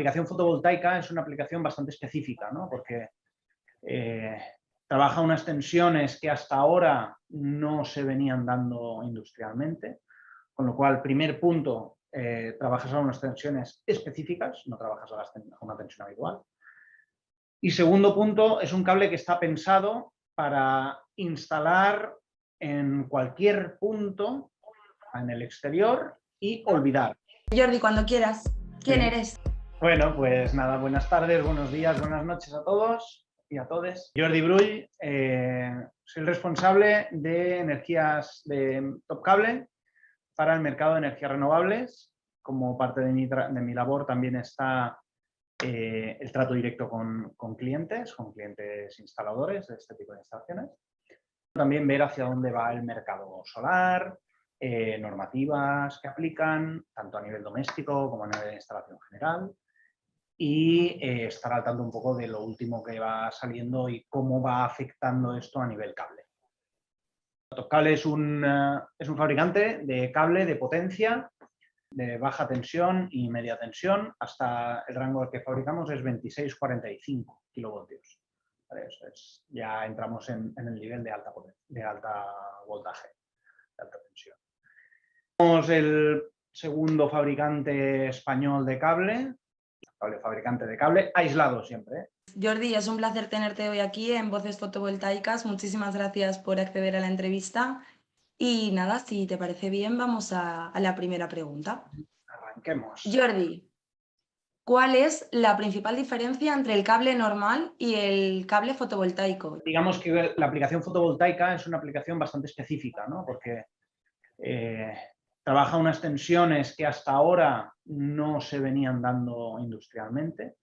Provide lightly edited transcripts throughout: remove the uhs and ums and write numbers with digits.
aplicación fotovoltaica es una aplicación bastante específica, ¿no? Porque trabaja unas tensiones que hasta ahora no se venían dando industrialmente, con lo cual, primer punto, trabajas a unas tensiones específicas, no trabajas a una tensión habitual. Y segundo punto, es un cable que está pensado para instalar en cualquier punto en el exterior y olvidar. Jordi, cuando quieras. ¿Quién Sí. eres? Bueno, pues nada, buenas tardes, buenos días, buenas noches a todos y a todes. Jordi Brull, soy el responsable de energías de Top Cable para el mercado de energías renovables. Como parte de mi labor también está el trato directo con clientes instaladores de este tipo de instalaciones. También ver hacia dónde va el mercado solar, normativas que aplican, tanto a nivel doméstico como a nivel de instalación general, y estar al tanto un poco de lo último que va saliendo y cómo va afectando esto a nivel cable. Top Cable es un fabricante de cable de potencia, de baja tensión y media tensión, hasta el rango que fabricamos es 26-45 kilovoltios. ¿Vale? Ya entramos en el nivel de alta voltaje, de alta tensión. Somos el segundo fabricante español de cable, fabricante de cable aislado siempre, ¿eh? Jordi, es un placer tenerte hoy aquí en Voces Fotovoltaicas. Muchísimas gracias por acceder a la entrevista. Y nada, si te parece bien, vamos a la primera pregunta. Arranquemos. Jordi, ¿cuál es la principal diferencia entre el cable normal y el cable fotovoltaico? Digamos que la aplicación fotovoltaica es una aplicación bastante específica, ¿no? Porque trabaja unas tensiones que hasta ahora no se venían dando industrialmente,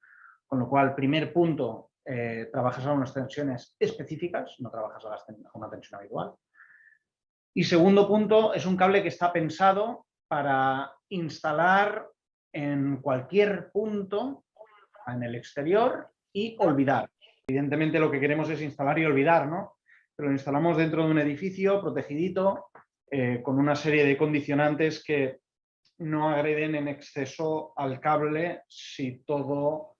con lo cual, primer punto, trabajas a unas tensiones específicas, no trabajas a una tensión habitual. Y segundo punto, es un cable que está pensado para instalar en cualquier punto en el exterior y olvidar. Evidentemente lo que queremos es instalar y olvidar, ¿no? Pero lo instalamos dentro de un edificio protegidito, con una serie de condicionantes que no agreden en exceso al cable si todo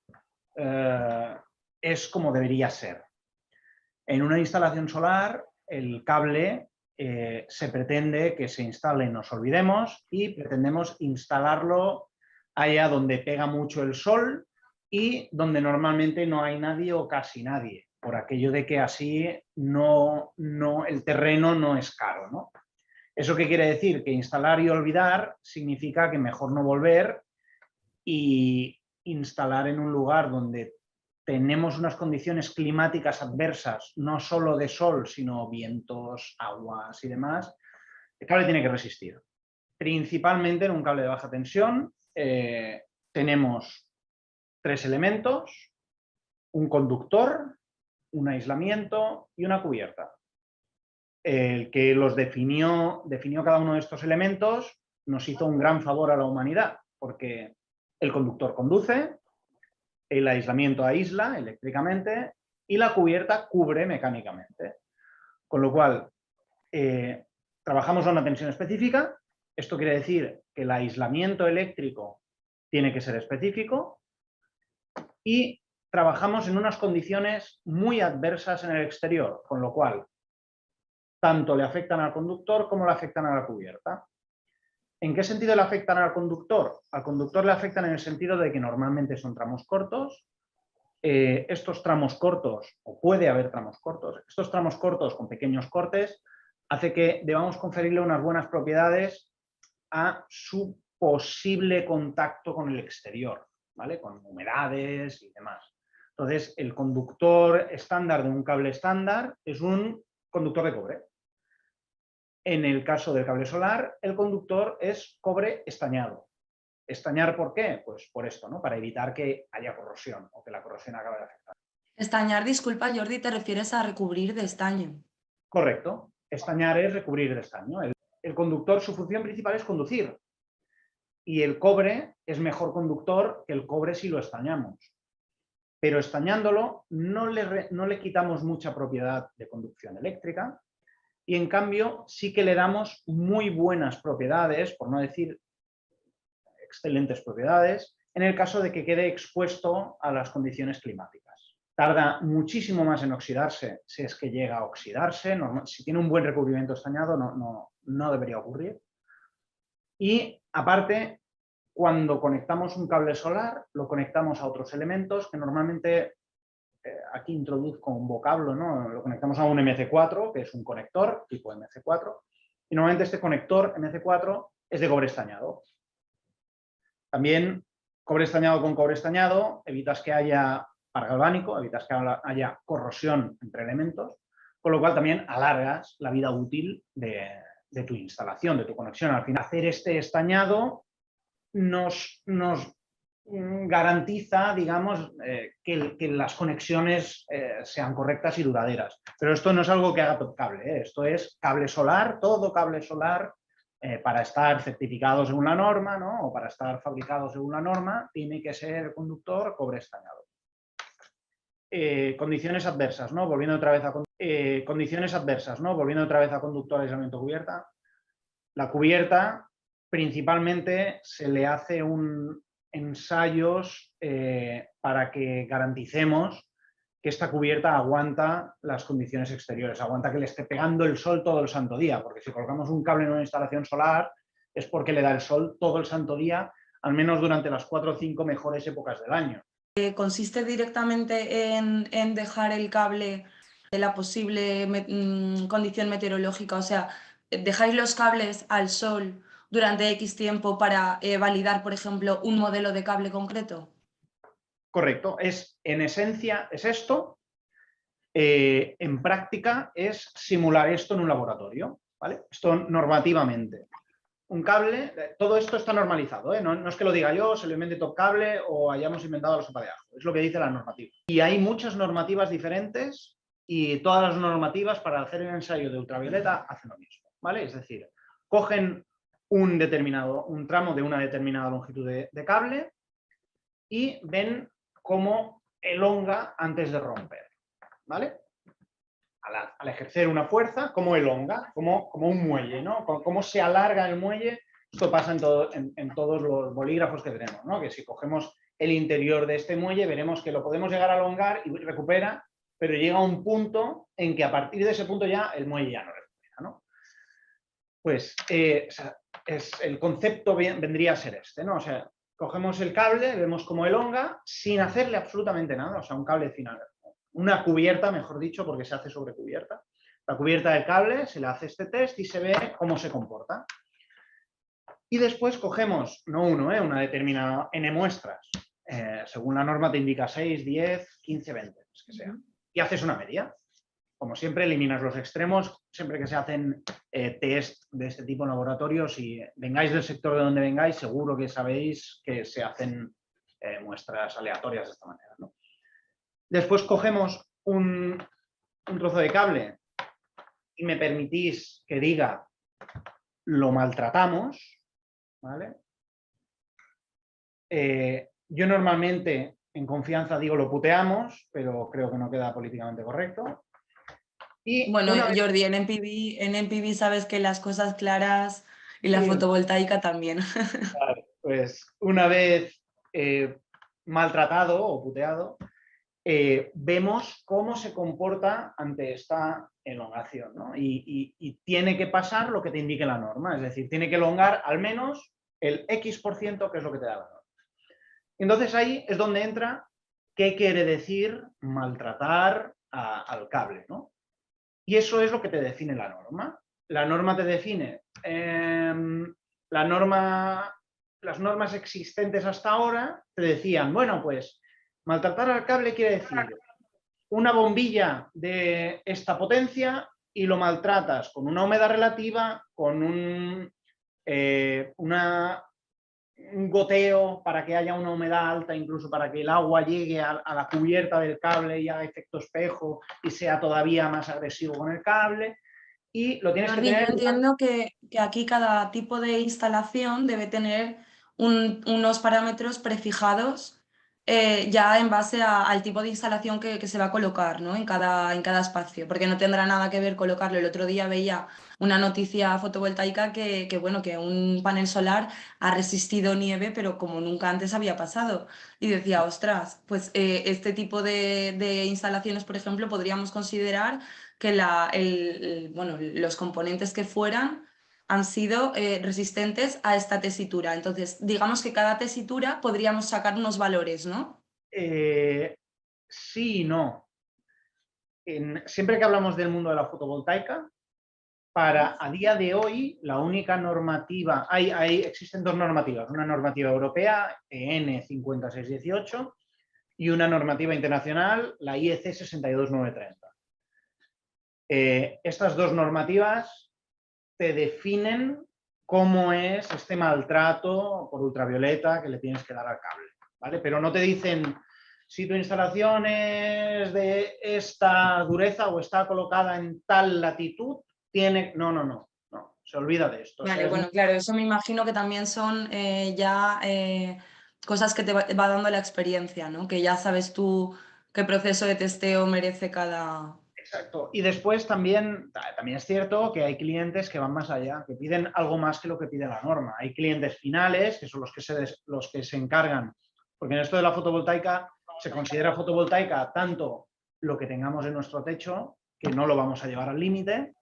es como debería ser. En una instalación solar, el cable se pretende que se instale, nos olvidemos, y pretendemos instalarlo allá donde pega mucho el sol y donde normalmente no hay nadie o casi nadie, por aquello de que así el terreno no es caro, ¿no? ¿Eso qué quiere decir? Que instalar y olvidar significa que mejor no volver y instalar en un lugar donde tenemos unas condiciones climáticas adversas, no solo de sol, sino vientos, aguas y demás. El cable tiene que resistir. Principalmente en un cable de baja tensión tenemos tres elementos: un conductor, un aislamiento y una cubierta. El que los definió cada uno de estos elementos nos hizo un gran favor a la humanidad, porque el conductor conduce, el aislamiento aísla eléctricamente y la cubierta cubre mecánicamente. Con lo cual, trabajamos a una tensión específica. Esto quiere decir que el aislamiento eléctrico tiene que ser específico y trabajamos en unas condiciones muy adversas en el exterior, con lo cual tanto le afectan al conductor como le afectan a la cubierta. ¿En qué sentido le afectan al conductor? Al conductor le afectan en el sentido de que normalmente son tramos cortos. Estos tramos cortos, o puede haber tramos cortos, estos tramos cortos con pequeños cortes, hace que debamos conferirle unas buenas propiedades a su posible contacto con el exterior, ¿vale? Con humedades y demás. Entonces, el conductor estándar de un cable estándar es un conductor de cobre. En el caso del cable solar, el conductor es cobre estañado. ¿Estañar por qué? Pues por esto, ¿no? Para evitar que haya corrosión o que la corrosión acabe de afectar. Estañar, disculpa, Jordi, te refieres a recubrir de estaño. Correcto. Estañar es recubrir de estaño. El conductor, su función principal es conducir. Y el cobre es mejor conductor que el cobre si lo estañamos. Pero estañándolo no le quitamos mucha propiedad de conducción eléctrica y en cambio sí que le damos muy buenas propiedades, por no decir excelentes propiedades, en el caso de que quede expuesto a las condiciones climáticas. Tarda muchísimo más en oxidarse si es que llega a oxidarse. Si tiene un buen recubrimiento estañado no debería ocurrir. Y aparte, cuando conectamos un cable solar, lo conectamos a otros elementos que normalmente, aquí introduzco un vocablo, ¿no? Lo conectamos a un MC4, que es un conector tipo MC4, y normalmente este conector MC4 es de cobre estañado. También cobre estañado con cobre estañado, evitas que haya par galvánico, evitas que haya corrosión entre elementos, con lo cual también alargas la vida útil de tu instalación, de tu conexión. Al final, hacer este estañado nos garantiza, digamos, que las conexiones sean correctas y duraderas. Pero esto no es algo que haga todo cable, esto es cable solar, todo cable solar, para estar certificado según la norma, ¿no? O para estar fabricado según la norma, tiene que ser conductor cobre estañado. Condiciones adversas, ¿no? Volviendo otra vez a conductor, aislamiento, cubierta. La cubierta, principalmente, se le hace ensayos para que garanticemos que esta cubierta aguanta las condiciones exteriores, aguanta que le esté pegando el sol todo el santo día, porque si colocamos un cable en una instalación solar es porque le da el sol todo el santo día, al menos durante las 4 o 5 mejores épocas del año. ¿Consiste directamente en dejar el cable de la posible condición meteorológica? O sea, ¿dejáis los cables al sol durante X tiempo para validar, por ejemplo, un modelo de cable concreto? Correcto, en esencia es esto, en práctica es simular esto en un laboratorio, ¿vale? Esto normativamente. Un cable, todo esto está normalizado, ¿eh? No es que lo diga yo, se lo invente Top Cable o hayamos inventado la sopa de ajo, es lo que dice la normativa. Y hay muchas normativas diferentes y todas las normativas para hacer el ensayo de ultravioleta hacen lo mismo, ¿vale? Es decir, cogen un tramo de una determinada longitud de cable y ven cómo elonga antes de romper, ¿vale? Al ejercer una fuerza, cómo elonga, como un muelle, ¿no? Cómo se alarga el muelle. Esto pasa en todos los bolígrafos que tenemos, ¿no? Que si cogemos el interior de este muelle, veremos que lo podemos llegar a elongar y recupera, pero llega a un punto en que a partir de ese punto ya el muelle ya no recupera, ¿no? Pues el concepto vendría a ser este, ¿no? O sea, cogemos el cable, vemos cómo elonga sin hacerle absolutamente nada, o sea, un cable final. Una cubierta, mejor dicho, porque se hace sobre cubierta. La cubierta del cable, se le hace este test y se ve cómo se comporta. Y después cogemos, no uno, una determinada N muestras, según la norma te indica 6, 10, 15, 20, que sea. Y haces una media. Como siempre, eliminas los extremos. Siempre que se hacen test de este tipo en laboratorio, si vengáis del sector de donde vengáis, seguro que sabéis que se hacen muestras aleatorias de esta manera, ¿no? Después cogemos un trozo de cable y me permitís que diga lo maltratamos, ¿vale? Yo normalmente en confianza digo lo puteamos, pero creo que no queda políticamente correcto. Y bueno, Jordi, en NPV sabes que las cosas claras y la sí, fotovoltaica también. Vale, pues una vez maltratado o puteado, vemos cómo se comporta ante esta elongación, ¿no? Y tiene que pasar lo que te indique la norma, es decir, tiene que elongar al menos el X%, que es lo que te da la norma. Entonces ahí es donde entra qué quiere decir maltratar al cable, ¿no? Y eso es lo que te define la norma. La norma te define las normas existentes hasta ahora te decían, bueno, pues maltratar al cable quiere decir una bombilla de esta potencia y lo maltratas con una humedad relativa, con un goteo para que haya una humedad alta, incluso para que el agua llegue a la cubierta del cable y haga efecto espejo y sea todavía más agresivo con el cable. Y lo tienes Jordi, que tener... yo entiendo que aquí cada tipo de instalación debe tener unos parámetros prefijados ya en base al tipo de instalación que se va a colocar, ¿no? en cada espacio, porque no tendrá nada que ver colocarlo. El otro día veía una noticia fotovoltaica bueno, que un panel solar ha resistido nieve, pero como nunca antes había pasado. Y decía, ostras, pues este tipo de instalaciones, por ejemplo, podríamos considerar que bueno, los componentes que fueran han sido resistentes a esta tesitura. Entonces, digamos que cada tesitura podríamos sacar unos valores, ¿no? Sí y no. Siempre que hablamos del mundo de la fotovoltaica, a día de hoy, la única normativa, existen dos normativas, una normativa europea, EN 5618, y una normativa internacional, la IEC 62930. Estas dos normativas te definen cómo es este maltrato por ultravioleta que le tienes que dar al cable, ¿vale? Pero no te dicen si tu instalación es de esta dureza o está colocada en tal latitud, tiene... No, se olvida de esto. Vale, bueno, claro, eso me imagino que también son ya cosas que te va dando la experiencia, ¿no? Que ya sabes tú qué proceso de testeo merece cada... Exacto. Y después también es cierto que hay clientes que van más allá, que piden algo más que lo que pide la norma. Hay clientes finales, que son los que se encargan, porque en esto de la fotovoltaica se considera fotovoltaica tanto lo que tengamos en nuestro techo, que no lo vamos a llevar al límite,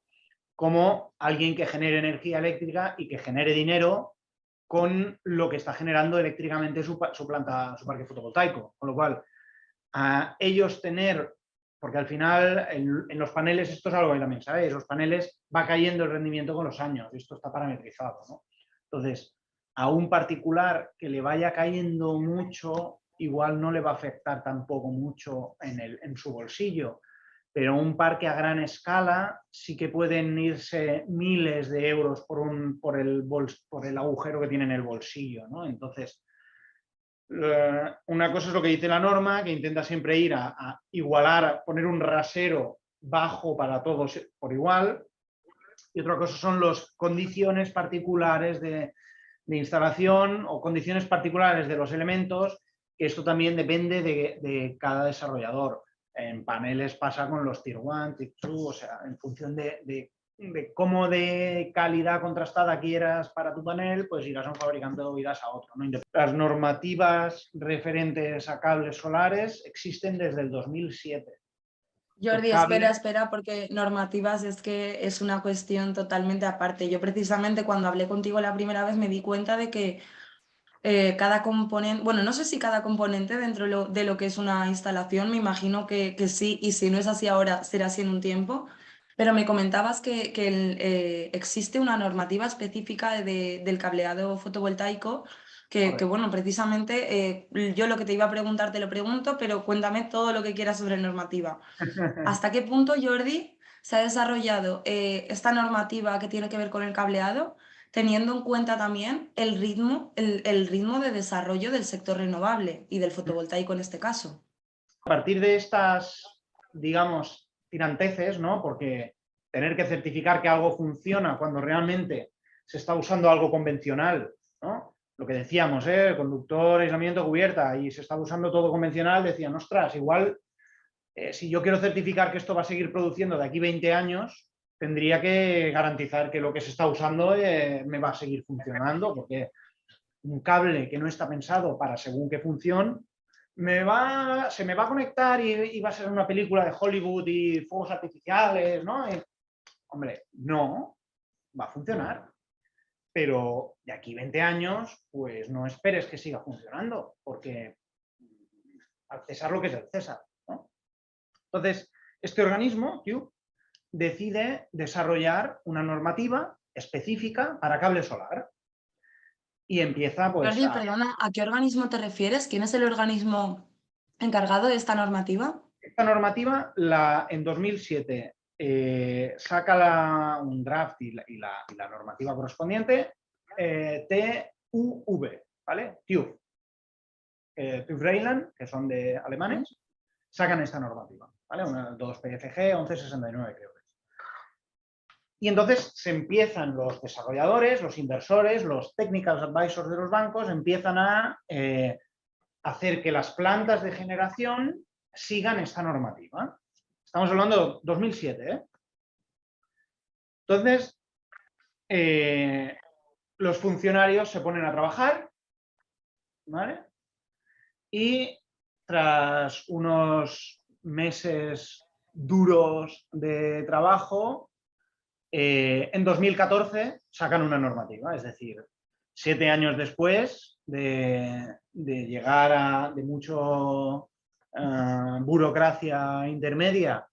como alguien que genere energía eléctrica y que genere dinero con lo que está generando eléctricamente su parque fotovoltaico. Con lo cual, a ellos tener, porque al final en los paneles, esto es algo que también sabéis, los paneles va cayendo el rendimiento con los años, esto está parametrizado, ¿no? Entonces, a un particular que le vaya cayendo mucho, igual no le va a afectar tampoco mucho en su bolsillo, pero un parque a gran escala sí que pueden irse miles de euros por el agujero que tiene en el bolsillo, ¿no? Entonces, una cosa es lo que dice la norma, que intenta siempre ir a igualar, a poner un rasero bajo para todos por igual, y otra cosa son las condiciones particulares de instalación o condiciones particulares de los elementos, que esto también depende de cada desarrollador. En paneles pasa con los Tier 1, Tier 2, o sea, en función de cómo de calidad contrastada quieras para tu panel, pues irás a un fabricante o irás a otro, ¿no? Las normativas referentes a cables solares existen desde el 2007. Jordi, espera, porque normativas es que es una cuestión totalmente aparte. Yo precisamente cuando hablé contigo la primera vez me di cuenta de que cada componente, bueno, no sé si cada componente dentro de lo que es una instalación, me imagino que sí, y si no es así ahora, será así en un tiempo, pero me comentabas que existe una normativa específica del cableado fotovoltaico que, bueno, precisamente yo lo que te iba a preguntar te lo pregunto, pero cuéntame todo lo que quieras sobre normativa. ¿Hasta qué punto, Jordi, se ha desarrollado esta normativa que tiene que ver con el cableado, teniendo en cuenta también el ritmo de desarrollo del sector renovable y del fotovoltaico en este caso? A partir de estas, digamos, tiranteces, ¿no? Porque tener que certificar que algo funciona cuando realmente se está usando algo convencional, ¿no? Lo que decíamos, el conductor, aislamiento, cubierta, y se está usando todo convencional, decían, ostras, igual, si yo quiero certificar que esto va a seguir produciendo de aquí 20 años, tendría que garantizar que lo que se está usando me va a seguir funcionando, porque un cable que no está pensado para según qué función, se me va a conectar y va a ser una película de Hollywood y fuegos artificiales, ¿no? Hombre, no, va a funcionar. Pero de aquí 20 años, pues no esperes que siga funcionando, porque al César lo que es el César, ¿no? Entonces, este organismo, TÜV, decide desarrollar una normativa específica para cable solar y empieza pues Jordi, perdona, ¿a qué organismo te refieres? ¿Quién es el organismo encargado de esta normativa? esta normativa en 2007 saca un draft y la normativa correspondiente, TÜV, ¿vale? TÜV. TÜV Rheinland, que son de alemanes, sacan esta normativa, ¿vale? Una 2 PFG 1169 creo que es. Y entonces se empiezan los desarrolladores, los inversores, los technical advisors de los bancos, empiezan a hacer que las plantas de generación sigan esta normativa. Estamos hablando de 2007, ¿eh? Entonces, los funcionarios se ponen a trabajar, ¿vale? Y tras unos meses duros de trabajo, en 2014 sacan una normativa, es decir, 7 años después de llegar de mucho burocracia intermedia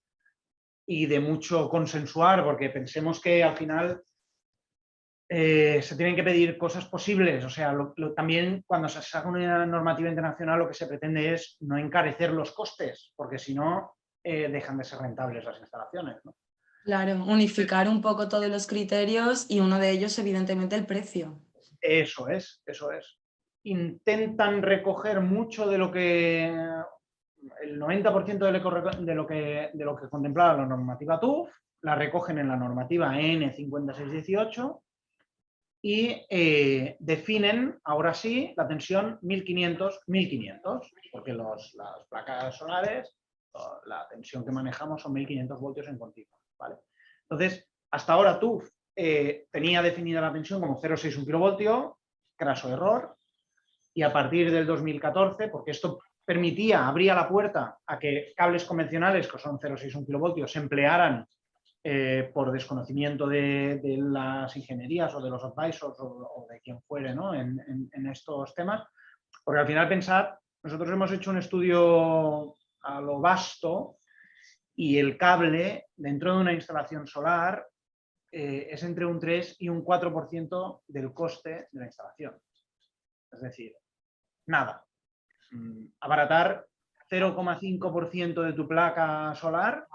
y de mucho consensuar, porque pensemos que al final se tienen que pedir cosas posibles. O sea, también cuando se saca una normativa internacional lo que se pretende es no encarecer los costes, porque si no, dejan de ser rentables las instalaciones, ¿no? Claro, unificar un poco todos los criterios y uno de ellos, evidentemente, el precio. Eso es, eso es. Intentan recoger mucho de lo que, el 90% de lo que contemplaba la normativa TÜV, la recogen en la normativa EN 5618 y definen, ahora sí, la tensión 1500, porque las placas solares, la tensión que manejamos son 1500 voltios en continuo, ¿vale? Entonces, hasta ahora TÜV tenía definida la tensión como 0,61 kilovoltio, craso error, y a partir del 2014, porque esto abría la puerta a que cables convencionales, que son 0,61 kilovoltios, se emplearan por desconocimiento de las ingenierías o de los advisors o de quien fuere, ¿no? en estos temas, porque al final pensad, nosotros hemos hecho un estudio a lo vasto y el cable dentro de una instalación solar es entre un 3 y un 4% del coste de la instalación. Es decir, nada. Abaratar 0,5% de tu placa solar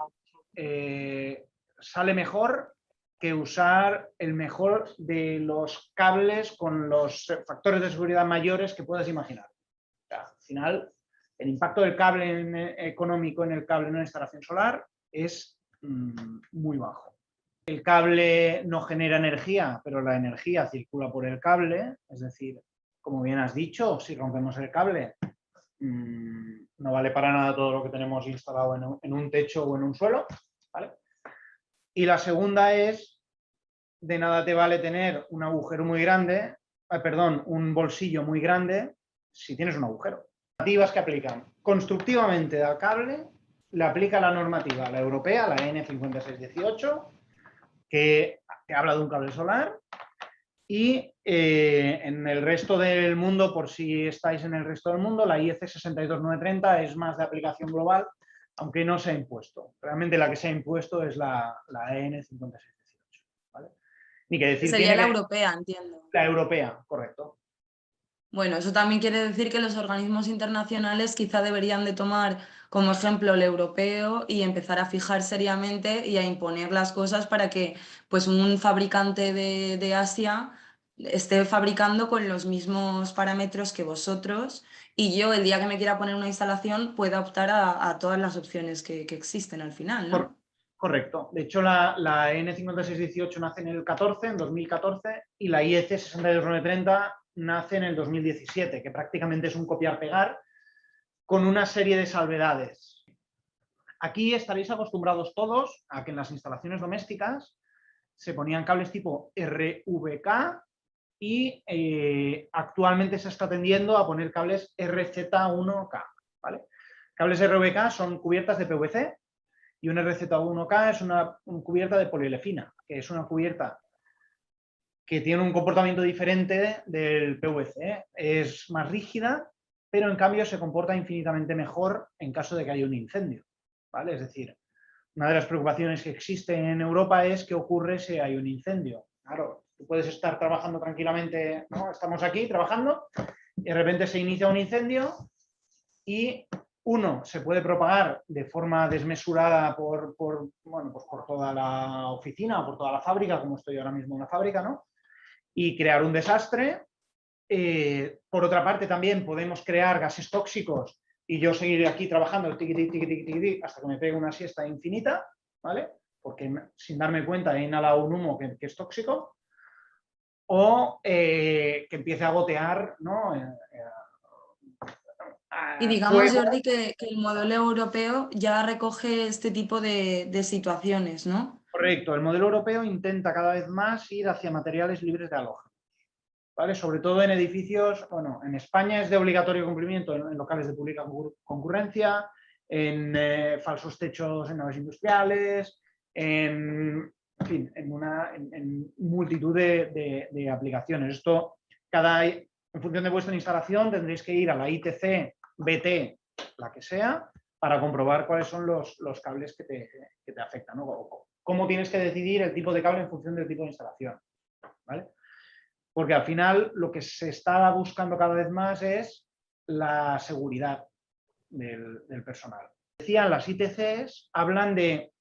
sale mejor que usar el mejor de los cables con los factores de seguridad mayores que puedas imaginar. O sea, al final, el impacto del cable económico en el cable en una instalación solar es muy bajo. El cable no genera energía, pero la energía circula por el cable, es decir, como bien has dicho, si rompemos el cable, no vale para nada todo lo que tenemos instalado en un techo o en un suelo, ¿vale? Y la segunda es, de nada te vale tener un agujero muy grande, un bolsillo muy grande si tienes un agujero. Normativas que aplican constructivamente al cable, le aplica la normativa, la europea, la EN 5618, que habla de un cable solar, y en el resto del mundo, por si estáis en el resto del mundo, la IEC 62930 es más de aplicación global, aunque no se ha impuesto. Realmente la que se ha impuesto es la EN 5618. ¿Vale? Ni que decir, Sería la europea, entiendo. La europea, correcto. Bueno, eso también quiere decir que los organismos internacionales quizá deberían de tomar como ejemplo el europeo y empezar a fijar seriamente y a imponer las cosas para que pues, un fabricante de Asia esté fabricando con los mismos parámetros que vosotros y yo el día que me quiera poner una instalación pueda optar a todas las opciones que existen al final, ¿no? Correcto. De hecho, la EN 5618 nace en 2014, y la IEC 62930 nace en el 2017, que prácticamente es un copiar-pegar con una serie de salvedades. Aquí estaréis acostumbrados todos a que en las instalaciones domésticas se ponían cables tipo RVK y actualmente se está tendiendo a poner cables RZ1K. ¿Vale? Cables RVK son cubiertas de PVC y un RZ1K es una cubierta de poliolefina, que es una cubierta que tiene un comportamiento diferente del PVC. Es más rígida, pero en cambio se comporta infinitamente mejor en caso de que haya un incendio, ¿vale? Es decir, una de las preocupaciones que existe en Europa es qué ocurre si hay un incendio. Claro, tú puedes estar trabajando tranquilamente, ¿no? Estamos aquí trabajando y de repente se inicia un incendio y se puede propagar de forma desmesurada por toda la oficina o por toda la fábrica, como estoy ahora mismo en la fábrica, ¿no? Y crear un desastre. Por otra parte, también podemos crear gases tóxicos y yo seguiré aquí trabajando tiqui, tiqui, tiqui, tiqui, hasta que me pegue una siesta infinita, ¿vale? Porque sin darme cuenta he inhalado un humo que es tóxico. O que empiece a gotear, ¿no? Y digamos, fuego. Jordi, que el modelo europeo ya recoge este tipo de situaciones, ¿no? Correcto, el modelo europeo intenta cada vez más ir hacia materiales libres de halógenos, ¿vale? Sobre todo en edificios, bueno, en España es de obligatorio cumplimiento en locales de pública concurrencia, en falsos techos en naves industriales, en fin, en multitud de aplicaciones. Esto, en función de vuestra instalación, tendréis que ir a la ITC, BT, la que sea, para comprobar cuáles son los cables que te afectan, ¿no? O cómo tienes que decidir el tipo de cable en función del tipo de instalación, ¿vale? Porque al final lo que se está buscando cada vez más es la seguridad del personal. Decían, las ITCs hablan de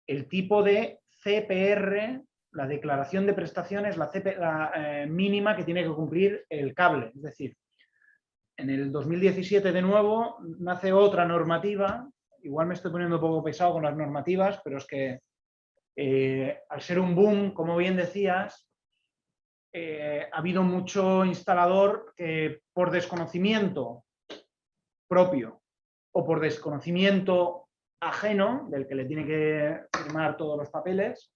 el tipo de CPR, la declaración de prestaciones, la mínima que tiene que cumplir el cable. Es decir, en el 2017 de nuevo nace otra normativa, igual me estoy poniendo un poco pesado con las normativas, pero es que al ser un boom, como bien decías, ha habido mucho instalador que por desconocimiento propio o por desconocimiento ajeno, del que le tiene que firmar todos los papeles,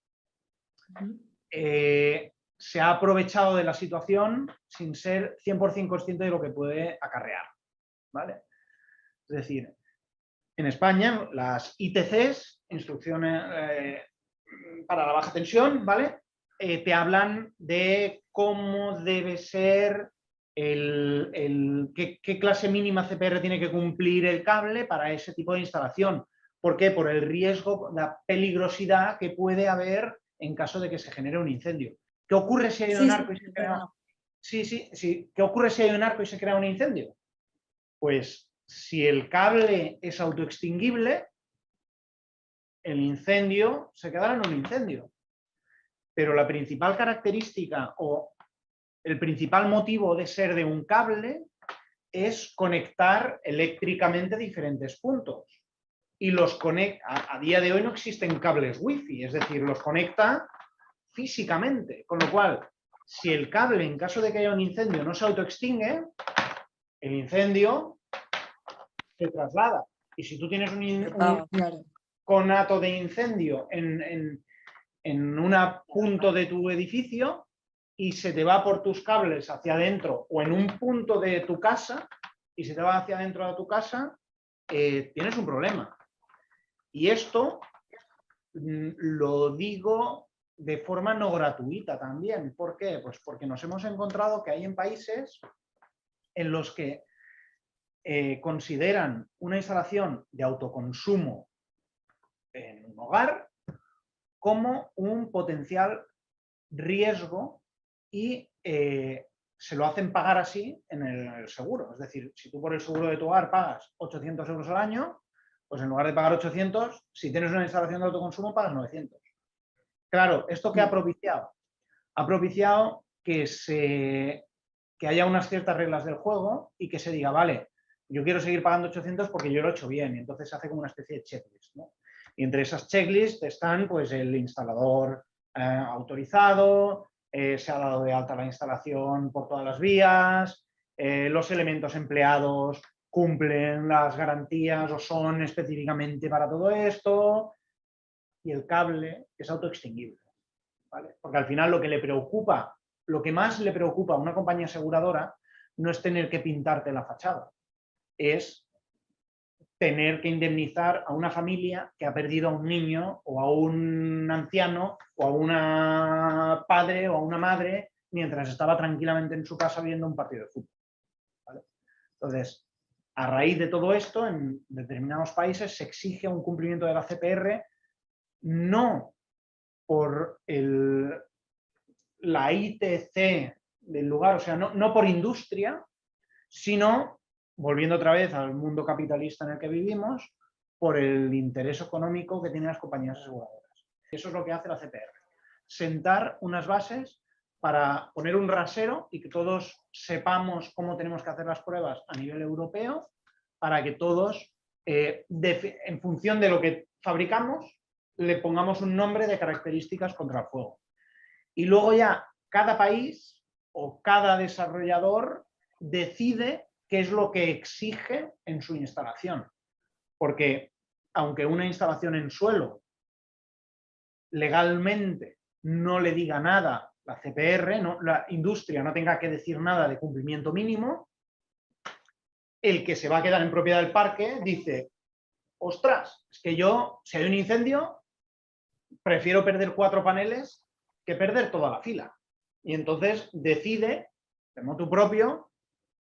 se ha aprovechado de la situación sin ser 100% consciente de lo que puede acarrear, ¿vale? Es decir, en España las ITCs, instrucciones para la baja tensión, ¿vale? Te hablan de cómo debe ser qué clase mínima CPR tiene que cumplir el cable para ese tipo de instalación. ¿Por qué? Por el riesgo, la peligrosidad que puede haber en caso de que se genere un incendio. ¿Qué ocurre si hay un arco y se crea? Sí. ¿Qué ocurre si hay un arco y se crea un incendio? Pues si el cable es autoextinguible, el incendio se quedará en un incendio. Pero la principal característica o el principal motivo de ser de un cable es conectar eléctricamente diferentes puntos. Y los conecta, a día de hoy no existen cables wifi, es decir, los conecta físicamente. Con lo cual, si el cable, en caso de que haya un incendio, no se autoextingue, el incendio se traslada. Y si tú tienes un conato de incendio en un punto de tu edificio y se te va por tus cables hacia adentro o en un punto de tu casa y se te va hacia adentro de tu casa, tienes un problema. Y esto lo digo de forma no gratuita también. ¿Por qué? Pues porque nos hemos encontrado que hay en países en los que consideran una instalación de autoconsumo en un hogar como un potencial riesgo y se lo hacen pagar así en el seguro. Es decir, si tú por el seguro de tu hogar pagas 800 euros al año, pues en lugar de pagar 800, si tienes una instalación de autoconsumo, pagas 900. Claro, ¿esto qué ha propiciado? Ha propiciado que haya unas ciertas reglas del juego y que se diga, vale, yo quiero seguir pagando 800 porque yo lo he hecho bien. Y entonces se hace como una especie de checklist, ¿no? Y entre esas checklists están pues el instalador autorizado, se ha dado de alta la instalación por todas las vías, los elementos empleados cumplen las garantías o son específicamente para todo esto, y el cable es autoextinguible, ¿vale? Porque al final lo que más le preocupa a una compañía aseguradora no es tener que pintarte la fachada, es tener que indemnizar a una familia que ha perdido a un niño o a un anciano o a una padre o a una madre mientras estaba tranquilamente en su casa viendo un partido de fútbol, ¿vale? Entonces, a raíz de todo esto, en determinados países se exige un cumplimiento de la CPR no por la ITC del lugar, o sea, no por industria, sino, volviendo otra vez al mundo capitalista en el que vivimos, por el interés económico que tienen las compañías aseguradoras. Eso es lo que hace la CPR. Sentar unas bases para poner un rasero y que todos sepamos cómo tenemos que hacer las pruebas a nivel europeo, para que todos, en función de lo que fabricamos, le pongamos un nombre de características contra el fuego. Y luego ya cada país o cada desarrollador decide qué es lo que exige en su instalación. Porque aunque una instalación en suelo legalmente no le diga nada la CPR, la industria no tenga que decir nada de cumplimiento mínimo, el que se va a quedar en propiedad del parque dice, ostras, es que yo, si hay un incendio, prefiero perder 4 paneles que perder toda la fila. Y entonces decide, de motu propio,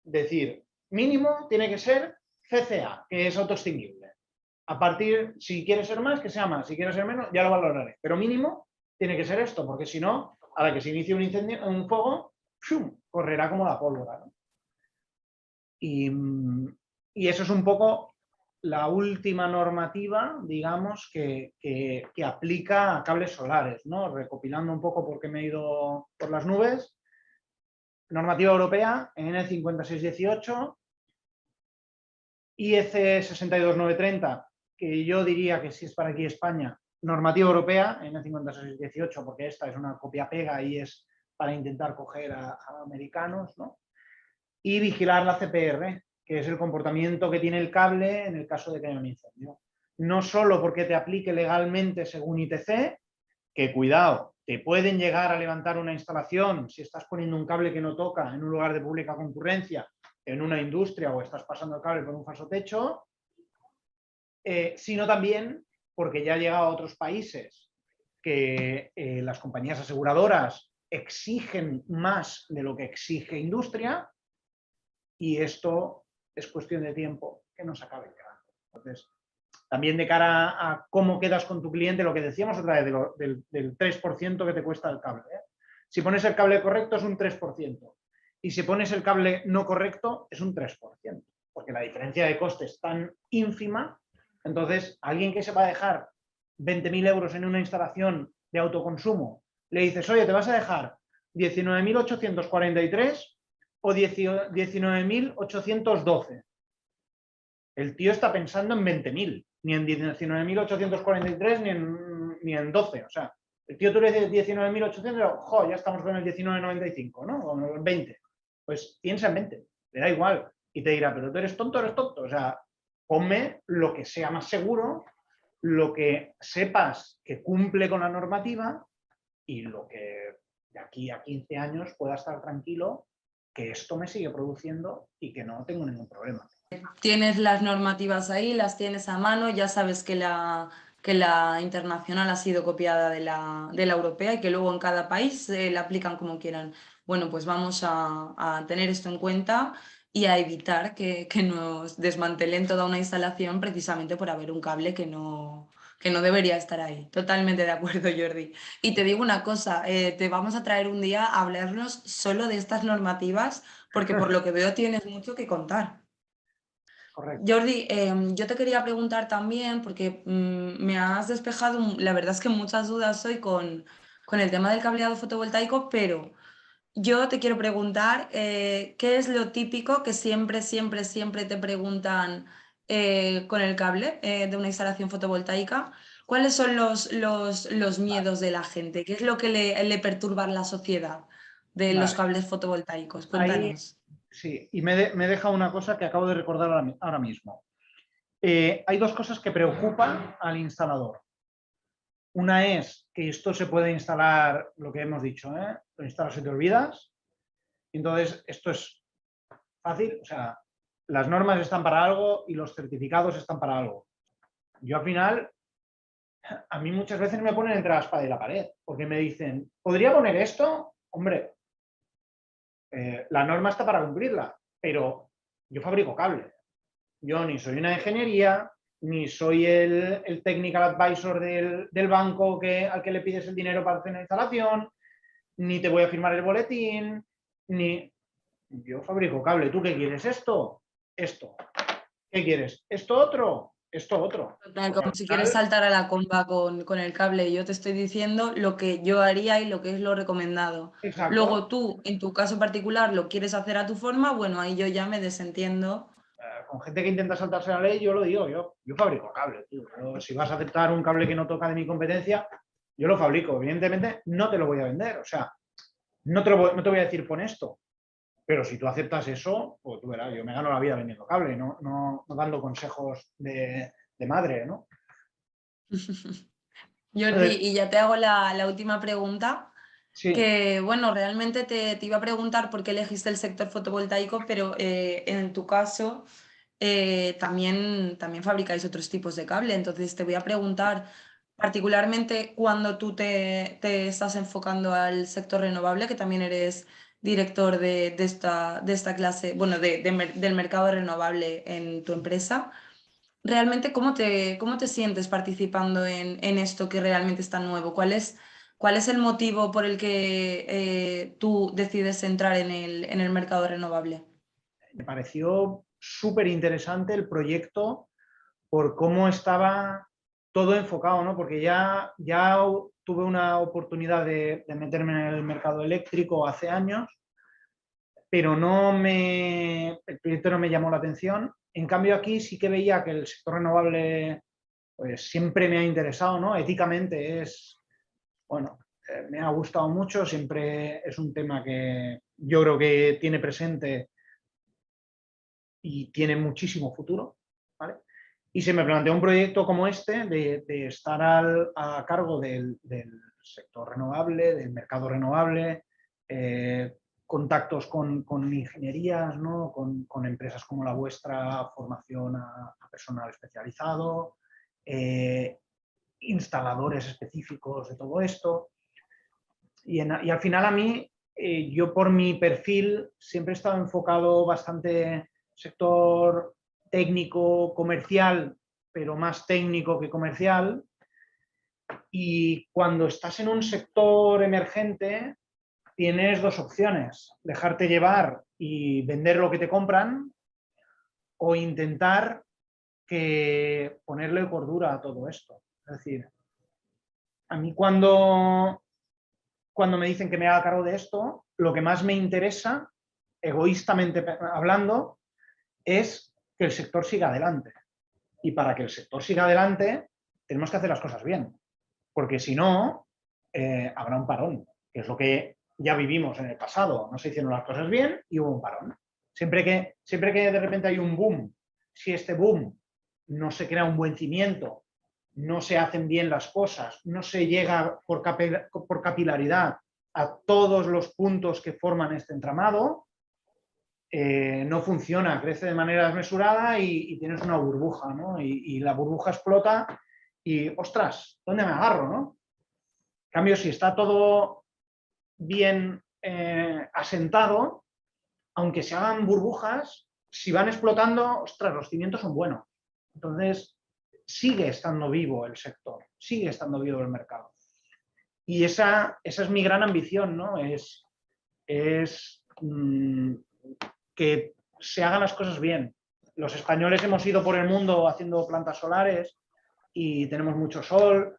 decir, mínimo tiene que ser CCA, que es autoextinguible. A partir, si quiere ser más, que sea más. Si quiere ser menos, ya lo valoraré. Pero mínimo tiene que ser esto, porque si no, a la que se inicie un incendio, un fuego, ¡shum!, correrá como la pólvora, ¿no? Y eso es un poco la última normativa, digamos, que aplica a cables solares, ¿no? Recopilando un poco por qué me he ido por las nubes. Normativa europea, EN 5618, IEC 62930, que yo diría que si es para aquí España, normativa europea, EN 5618, porque esta es una copia-pega y es para intentar coger a americanos, ¿no? Y vigilar la CPR, que es el comportamiento que tiene el cable en el caso de que haya un incendio. No solo porque te aplique legalmente según ITC, que cuidado, te pueden llegar a levantar una instalación si estás poniendo un cable que no toca en un lugar de pública concurrencia, en una industria o estás pasando el cable por un falso techo, sino también porque ya ha llegado a otros países que las compañías aseguradoras exigen más de lo que exige industria, y esto es cuestión de tiempo que nos acabe llegando. Entonces, también de cara a cómo quedas con tu cliente, lo que decíamos otra vez del 3% que te cuesta el cable, ¿eh? Si pones el cable correcto es un 3%. Y si pones el cable no correcto es un 3%. Porque la diferencia de coste es tan ínfima. Entonces, alguien que se va a dejar 20.000 euros en una instalación de autoconsumo, le dices, oye, te vas a dejar 19.843 o 19.812. El tío está pensando en 20.000, ni en 19.843 ni en 12. O sea, el tío tú le dices 19.800, jo, ya estamos con el 19.95, ¿no? O el 20. Pues piensa en 20, le da igual. Y te dirá, pero tú eres tonto. O sea, ponme lo que sea más seguro, lo que sepas que cumple con la normativa y lo que de aquí a 15 años pueda estar tranquilo que esto me sigue produciendo y que no tengo ningún problema. Tienes las normativas ahí, las tienes a mano, ya sabes que la internacional ha sido copiada de la europea y que luego en cada país la aplican como quieran. Bueno, pues vamos a tener esto en cuenta y a evitar que nos desmantelen toda una instalación precisamente por haber un cable que no debería estar ahí. Totalmente de acuerdo, Jordi. Y te digo una cosa, te vamos a traer un día a hablarnos solo de estas normativas porque por lo que veo tienes mucho que contar. Correcto. Jordi, yo te quería preguntar también, porque me has despejado, la verdad es que muchas dudas hoy con el tema del cableado fotovoltaico, pero yo te quiero preguntar, ¿qué es lo típico que siempre, siempre, siempre te preguntan con el cable de una instalación fotovoltaica? ¿Cuáles son los miedos de la gente? ¿Qué es lo que le perturba a la sociedad de los Vale. cables fotovoltaicos? Ahí, Cuéntanos. sí, y me deja una cosa que acabo de recordar ahora mismo. Hay dos cosas que preocupan al instalador. Una es que esto se puede instalar, lo que hemos dicho, lo instalas y te olvidas. Entonces, esto es fácil, o sea, las normas están para algo y los certificados están para algo. Yo al final, a mí muchas veces me ponen entre la espada y la pared, porque me dicen, ¿podría poner esto? Hombre, la norma está para cumplirla, pero yo fabrico cable. Yo ni soy una ingeniería, ni soy el technical advisor del banco al que le pides el dinero para hacer la instalación, ni te voy a firmar el boletín, ni... Yo fabrico cable. ¿Tú qué quieres? ¿Esto? Esto. ¿Qué quieres? ¿Esto otro? Esto otro. Total, Porque como al si quieres final... saltar a la comba con el cable, y yo te estoy diciendo lo que yo haría y lo que es lo recomendado. Exacto. Luego tú, en tu caso particular, lo quieres hacer a tu forma, bueno, ahí yo ya me desentiendo. Con gente que intenta saltarse la ley, yo lo digo, yo fabrico cable, tío. Si vas a aceptar un cable que no toca de mi competencia, yo lo fabrico. Evidentemente, no te lo voy a vender. O sea, no te voy a decir pon esto, Pero si tú aceptas eso, pues tú verás, yo me gano la vida vendiendo cable, no dando consejos de madre, ¿no? Jordi, Entonces, y ya te hago la última pregunta, sí, que bueno, realmente te iba a preguntar por qué elegiste el sector fotovoltaico, pero en tu caso también fabricáis otros tipos de cable, entonces te voy a preguntar particularmente cuando tú te estás enfocando al sector renovable, que también eres director de esta clase, bueno, del mercado renovable en tu empresa. Realmente, ¿cómo te sientes participando en esto que realmente está nuevo? ¿Cuál es el motivo por el que tú decides entrar en el mercado renovable? me pareció súper interesante el proyecto por cómo estaba todo enfocado, ¿no? Porque ya tuve una oportunidad de meterme en el mercado eléctrico hace años, pero el proyecto no me llamó la atención. En cambio, aquí sí que veía que el sector renovable pues, siempre me ha interesado, ¿no? Éticamente bueno, me ha gustado mucho, siempre es un tema que yo creo que tiene presente y tiene muchísimo futuro, ¿vale? Y se me planteó un proyecto como este de estar a cargo del sector renovable, del mercado renovable, contactos con ingenierías, ¿no? Con empresas como la vuestra, formación a personal especializado, eh, instaladores específicos de todo esto. Y al final a mí, yo por mi perfil siempre he estado enfocado bastante sector técnico, comercial, pero más técnico que comercial. Y cuando estás en un sector emergente, tienes dos opciones: dejarte llevar y vender lo que te compran, o intentar ponerle cordura a todo esto. Es decir, a mí cuando me dicen que me haga cargo de esto, lo que más me interesa, egoístamente hablando, es que el sector siga adelante. Y para que el sector siga adelante, tenemos que hacer las cosas bien. Porque si no, habrá un parón, que es lo que ya vivimos en el pasado. No se hicieron las cosas bien y hubo un parón. Siempre que de repente hay un boom, si este boom no se crea un buen cimiento, no se hacen bien las cosas, no se llega por capilaridad a todos los puntos que forman este entramado, no funciona, crece de manera desmesurada y tienes una burbuja, ¿no? Y la burbuja explota y, ostras, ¿dónde me agarro, no? En cambio, si está todo bien asentado, aunque se hagan burbujas, si van explotando, ostras, los cimientos son buenos. Entonces, sigue estando vivo el sector, sigue estando vivo el mercado. Y esa es mi gran ambición, ¿no? Es que se hagan las cosas bien. Los españoles hemos ido por el mundo haciendo plantas solares y tenemos mucho sol,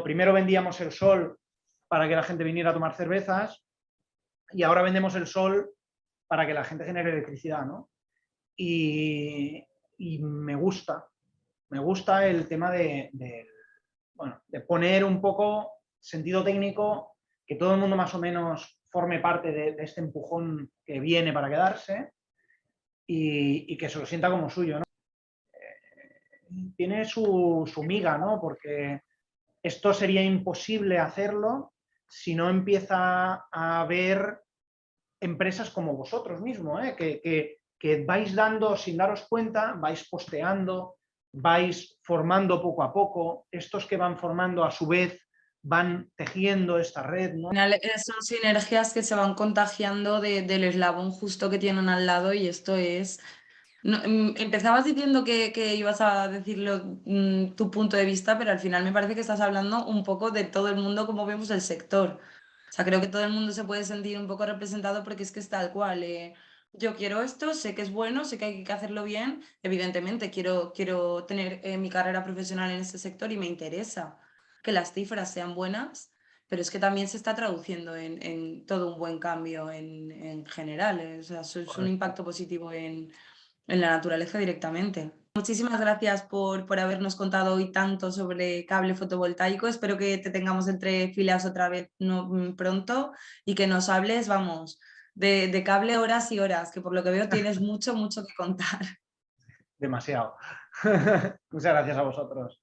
primero vendíamos el sol para que la gente viniera a tomar cervezas y ahora vendemos el sol para que la gente genere electricidad, ¿no? Y me gusta el tema de poner un poco sentido técnico, que todo el mundo más o menos forme parte de este empujón que viene para quedarse y que se lo sienta como suyo, ¿no? Tiene su miga, ¿no? Porque esto sería imposible hacerlo si no empieza a haber empresas como vosotros mismos, que vais dando, sin daros cuenta, vais posteando, vais formando poco a poco, estos que van formando a su vez van tejiendo esta red, ¿no? Al final son sinergias que se van contagiando del eslabón justo que tienen al lado y esto es... empezabas diciendo que ibas a decirlo tu punto de vista, pero al final me parece que estás hablando un poco de todo el mundo, como vemos el sector. O sea, creo que todo el mundo se puede sentir un poco representado porque es que es tal cual. Yo quiero esto, sé que es bueno, sé que hay que hacerlo bien. Evidentemente, quiero tener mi carrera profesional en este sector y me interesa que las cifras sean buenas, pero es que también se está traduciendo en todo un buen cambio en general. O sea, es un Correcto. impacto positivo en la naturaleza directamente. Muchísimas gracias por habernos contado hoy tanto sobre cable fotovoltaico. Espero que te tengamos entre filas otra vez pronto y que nos hables, vamos, de cable horas y horas, que por lo que veo tienes mucho, mucho que contar. Demasiado. Muchas gracias a vosotros.